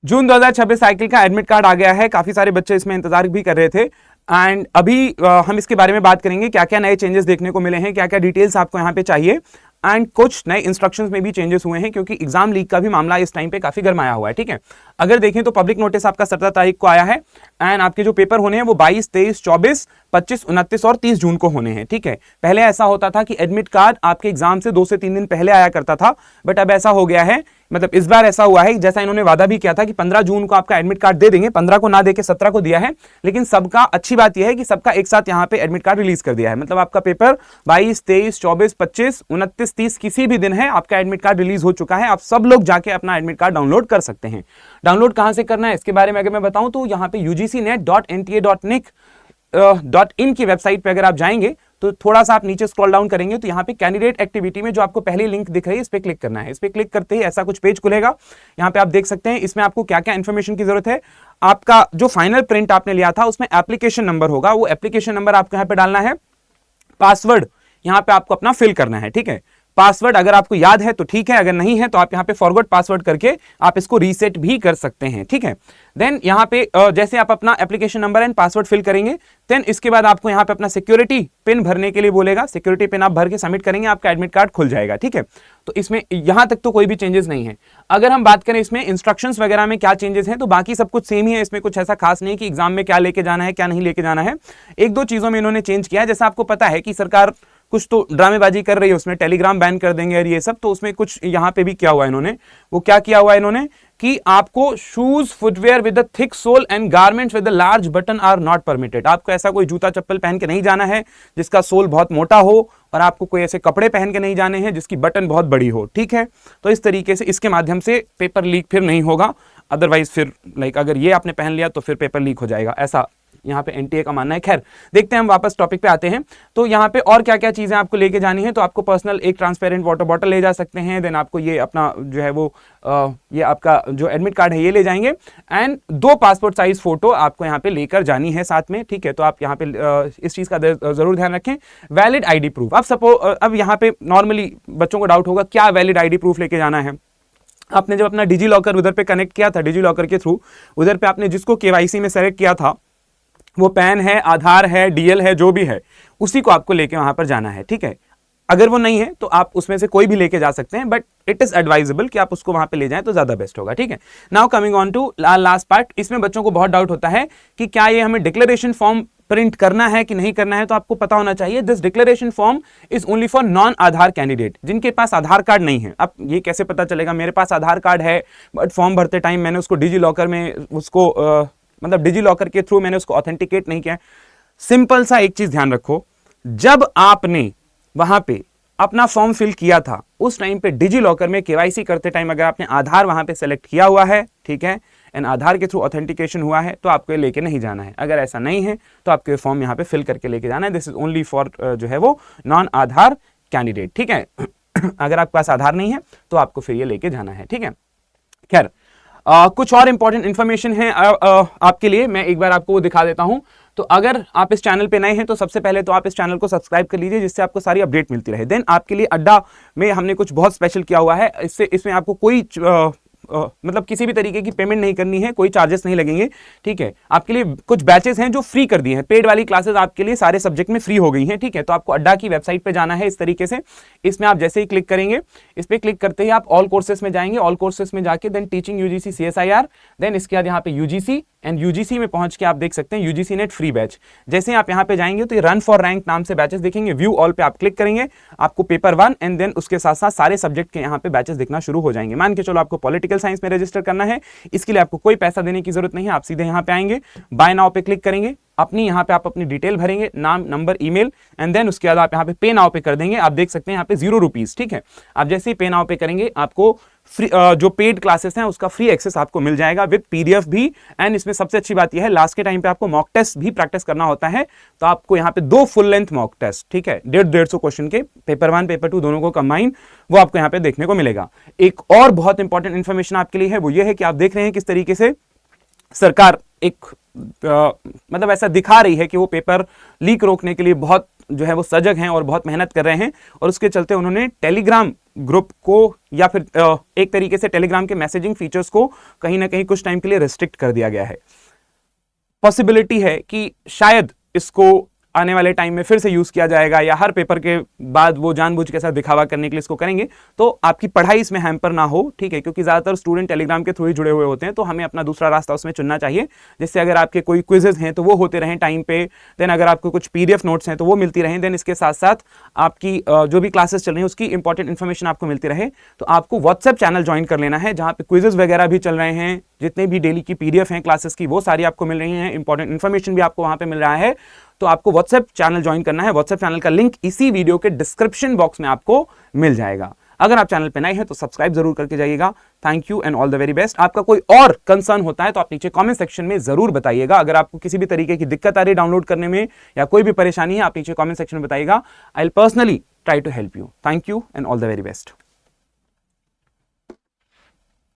जून 2026 cycle का admit card आ गया है। काफी सारे बच्चे इसमें इंतजार भी कर रहे थे एंड अभी हम इसके बारे में बात करेंगे, क्या क्या नए चेंजेस देखने को मिले हैं, क्या क्या डिटेल्स आपको यहाँ पे चाहिए एंड कुछ नए इंस्ट्रक्शंस में भी चेंजेस हुए हैं क्योंकि एग्जाम लीक का भी मामला इस टाइम पे काफी गरमाया हुआ है। ठीक है, अगर देखें तो पब्लिक नोटिस आपका 17 तारीख को आया है एंड आपके जो पेपर होने हैं वो 22, 23, 24, 25, 29 और 30 जून को होने हैं। ठीक है, पहले ऐसा होता था कि एडमिट कार्ड आपके एग्जाम से 2 से 3 दिन पहले आया करता था, बट अब ऐसा हो गया है, मतलब इस बार ऐसा हुआ है जैसा इन्होंने वादा भी किया था कि 15 जून को आपका एडमिट कार्ड दे देंगे, 15 को ना देके 17 को दिया है, लेकिन सबका अच्छी बात यह है कि सबका एक साथ यहाँ पे एडमिट कार्ड रिलीज कर दिया है। मतलब आपका पेपर 22, 23, 24, 25, 29, 30 किसी भी दिन है आपका एडमिट कार्ड रिलीज हो चुका है। आप सब लोग जाके अपना एडमिट कार्ड डाउनलोड कर सकते हैं। डाउनलोड कहां से करना है इसके बारे में अगर मैं बताऊं तो यहाँ पे ugcnet.nta.nic.in की वेबसाइट पे अगर आप जाएंगे तो थोड़ा सा आप नीचे स्क्रॉल डाउन करेंगे तो यहाँ पे कैंडिडेट एक्टिविटी में जो आपको पहली लिंक दिख रही है इस पे क्लिक करना है। इस पे क्लिक करते ही ऐसा कुछ पेज खुलेगा। यहाँ पे आप देख सकते हैं इसमें आपको क्या क्या इंफॉर्मेशन की जरूरत है। आपका जो फाइनल प्रिंट आपने लिया था उसमें एप्लीकेशन नंबर होगा, वो एप्लीकेशन नंबर आपको यहाँ पे डालना है। पासवर्ड यहाँ पे आपको अपना फिल करना है। ठीक है, पासवर्ड अगर आपको याद है तो ठीक है, अगर नहीं है तो आप यहाँ पे फॉरवर्ड पासवर्ड करके आप इसको रीसेट भी कर सकते हैं। ठीक है, देन यहाँ पे जैसे आप अपना application number and password fill करेंगे देन इसके बाद आपको यहाँ पे अपना सिक्योरिटी पिन भरने के लिए बोलेगा। सिक्योरिटी पिन आप भर के सबमिट करेंगे, आपका एडमिट कार्ड खुल जाएगा। ठीक है, तो इसमें यहां तक तो कोई भी चेंजेस नहीं है। अगर हम बात करें इसमें इंस्ट्रक्शंस वगैरह में क्या चेंजेस हैं तो बाकी सब कुछ सेम ही है। इसमें कुछ ऐसा खास नहीं कि एग्जाम में क्या लेके जाना है क्या नहीं लेके जाना है। एक दो चीजों में इन्होंने चेंज किया है। जैसा आपको पता है कि सरकार कुछ तो ड्रामेबाजी कर रही है, उसमें टेलीग्राम बैन कर देंगे और ये सब, तो उसमें कुछ यहाँ पे भी क्या हुआ इन्होंने, वो क्या किया हुआ इन्होंने कि आपको shoes footwear with the thick sole and garments with the large button are not permitted. आपको ऐसा कोई जूता चप्पल पहन के नहीं जाना है जिसका सोल बहुत मोटा हो, और आपको कोई ऐसे कपड़े पहन के नहीं जाने हैं जिसकी बटन बहुत बड़ी हो। ठीक है, तो इस तरीके से इसके माध्यम से पेपर लीक फिर नहीं होगा। अदरवाइज फिर अगर ये आपने पहन लिया तो फिर पेपर लीक हो जाएगा, ऐसा यहाँ पे एनटीए का मानना है। खैर देखते हैं, हम वापस टॉपिक पे आते हैं। तो यहाँ पे और क्या क्या चीजें आपको लेके जानी है, तो आपको पर्सनल एक ट्रांसपेरेंट वाटर बॉटल ले जा सकते हैं। देन आपको ये अपना जो है वो ये आपका जो एडमिट कार्ड है ये ले जाएंगे एंड 2 पासपोर्ट साइज फोटो आपको यहाँ पे लेकर जानी है साथ में। ठीक है, तो आप यहाँ पे इस चीज का जरूर ध्यान रखें। वैलिड आईडी प्रूफ, अब यहाँ पे नॉर्मली बच्चों को डाउट होगा क्या वैलिड आईडी प्रूफ लेके जाना है। आपने जब अपना डिजी लॉकर उधर पे कनेक्ट किया था, डिजी लॉकर के थ्रू उधर पे आपने जिसको केवाईसी में सेलेक्ट किया था, वो पैन है, आधार है, डीएल है, जो भी है उसी को आपको लेके वहां पर जाना है। ठीक है, अगर वो नहीं है तो आप उसमें से कोई भी लेके जा सकते हैं, बट इट इज एडवाइजेबल कि आप उसको वहां पे ले जाएं तो ज्यादा बेस्ट होगा। ठीक है, now coming on to last part. इसमें बच्चों को बहुत डाउट होता है कि क्या ये हमें डिक्लेरेशन फॉर्म प्रिंट करना है कि नहीं करना है। तो आपको पता होना चाहिए this declaration form is only for non Aadhaar candidate, जिनके पास आधार कार्ड नहीं है। अब ये कैसे पता चलेगा मेरे पास आधार कार्ड है बट फॉर्म भरते टाइम मैंने उसको डिजी लॉकर में उसको मतलब डिजी लॉकर के थ्रू मैंने उसको ऑथेंटिकेट नहीं किया। सिंपल सा एक चीज ध्यान रखो, जब आपने वहां पे अपना फॉर्म फिल किया था उस टाइम पे डिजी लॉकर में केवाईसी करते टाइम अगर आपने आधार वहां पे सेलेक्ट किया हुआ है, ठीक है, एंड आधार के थ्रू ऑथेंटिकेशन हुआ है, तो आपको लेके नहीं जाना है। अगर ऐसा नहीं है तो आपको फॉर्म यहाँ पे फिल करके लेके जाना है। दिस इज ओनली फॉर जो है वो नॉन आधार कैंडिडेट। ठीक है, अगर आपके पास आधार नहीं है तो आपको फिर ये लेके जाना है। ठीक है, खैर कुछ और इंपॉर्टेंट इंफॉर्मेशन है आपके लिए, मैं एक बार आपको वो दिखा देता हूं। तो अगर आप इस चैनल पे नए हैं तो सबसे पहले तो आप इस चैनल को सब्सक्राइब कर लीजिए जिससे आपको सारी अपडेट मिलती रहे। देन आपके लिए अड्डा में हमने कुछ बहुत स्पेशल किया हुआ है, इसमें आपको कोई मतलब किसी भी तरीके की पेमेंट नहीं करनी है, कोई चार्जेस नहीं लगेंगे। ठीक है, आपके लिए कुछ बैचेस हैं जो फ्री कर दिए हैं, पेड वाली क्लासेस आपके लिए सारे सब्जेक्ट में फ्री हो गई हैं। ठीक है, तो आपको अड्डा की वेबसाइट पे जाना है इस तरीके से। इसमें आप जैसे ही क्लिक करेंगे, इस पे क्लिक करते ही आप ऑल कोर्सेस में जाएंगे। ऑल कोर्सेस में जाके then teaching UGC CSIR, then इसके बाद यहाँ पे यूजीसी एंड यूजीसी में पहुंच के आप देख सकते हैं यूजीसी नेट फ्री बैच। जैसे आप यहाँ पे जाएंगे तो ये रन फॉर रैंक नाम से बैचेस दिखेंगे। व्यू ऑल पे आप क्लिक करेंगे, आपको पेपर 1 एंड देन उसके साथ साथ सारे सब्जेक्ट के यहाँ पे बैचेस दिखना शुरू हो जाएंगे। मान के चलो आपको पॉलिटिकल साइंस में रजिस्टर करना है, इसके लिए आपको कोई पैसा देने की जरूरत नहीं है। आप सीधे यहाँ पे आएंगे, बाय नाउ पे क्लिक करेंगे, अपनी यहाँ पे आप अपनी डिटेल भरेंगे, नाम, नंबर, ईमेल, एंड देन उसके बाद आप यहाँ पे पे नाउ पे कर देंगे। आप देख सकते हैं यहाँ पे 0 रुपीज। ठीक है, आप जैसे ही पे नाउ पे करेंगे आपको फ्री जो पेड क्लासेस हैं उसका फ्री एक्सेस आपको मिल जाएगा विद पीडीएफ भी। एंड इसमें सबसे अच्छी बात यह है लास्ट के टाइम पे आपको मॉक टेस्ट भी प्रैक्टिस करना होता है, तो आपको यहाँ पे 2 फुल लेंथ मॉक टेस्ट, ठीक है, 150 क्वेश्चन के, पेपर 1 पेपर 2 दोनों को कंबाइन, वो आपको यहाँ पे देखने को मिलेगा। एक और बहुत इंपॉर्टेंट इंफॉर्मेशन आपके लिए है, वो ये है कि आप देख रहे हैं किस तरीके से सरकार एक मतलब ऐसा दिखा रही है कि वो पेपर लीक रोकने के लिए बहुत जो है वो सजग हैं और बहुत मेहनत कर रहे हैं, और उसके चलते उन्होंने टेलीग्राम ग्रुप को या फिर एक तरीके से टेलीग्राम के मैसेजिंग फीचर्स को कहीं ना कहीं कुछ टाइम के लिए रिस्ट्रिक्ट कर दिया गया है। पॉसिबिलिटी है कि शायद इसको आने वाले टाइम में फिर से यूज किया जाएगा, या हर पेपर के बाद वो जानबूझ के साथ दिखावा करने के लिए इसको करेंगे, तो आपकी पढ़ाई इसमें हैम्पर ना हो, ठीक है, क्योंकि ज्यादातर स्टूडेंट टेलीग्राम के थ्रू ही जुड़े हुए होते हैं, तो हमें अपना दूसरा रास्ता उसमें चुनना चाहिए, जिससे अगर आपके कोई क्विजेज हैं तो वो होते रहें टाइम पे, देन अगर आपको कुछ पीडीएफ नोट्स हैं तो वो मिलती रहें, देन इसके साथ साथ आपकी जो भी क्लासेस चल रही है उसकी इंपॉर्टेंट इन्फॉर्मेशन आपको मिलती रहे। तो आपको व्हाट्सएप चैनल ज्वाइन कर लेना है, जहां पे क्विजेज वगैरह भी चल रहे हैं, जितने भी डेली की पीडीएफ हैं क्लासेस की वो सारी आपको मिल रही हैं, इंपॉर्टेंट इन्फॉर्मेशन भी आपको वहां पे मिल रहा है। तो आपको व्हाट्सएप चैनल ज्वाइन करना है। व्हाट्सएप चैनल का लिंक इसी वीडियो के डिस्क्रिप्शन बॉक्स में आपको मिल जाएगा। अगर आप चैनल पे नए हैं तो सब्सक्राइब जरूर करके जाइएगा। Thank you and all the very best. आपका कोई और कंसर्न होता है तो आप नीचे कमेंट सेक्शन में जरूर बताइएगा। अगर आपको किसी भी तरीके की दिक्कत आ रही है डाउनलोड करने में या कोई भी परेशानी है, आप नीचे कमेंट सेक्शन में बताइएगा। I will personally try to help you. Thank you and all the very best.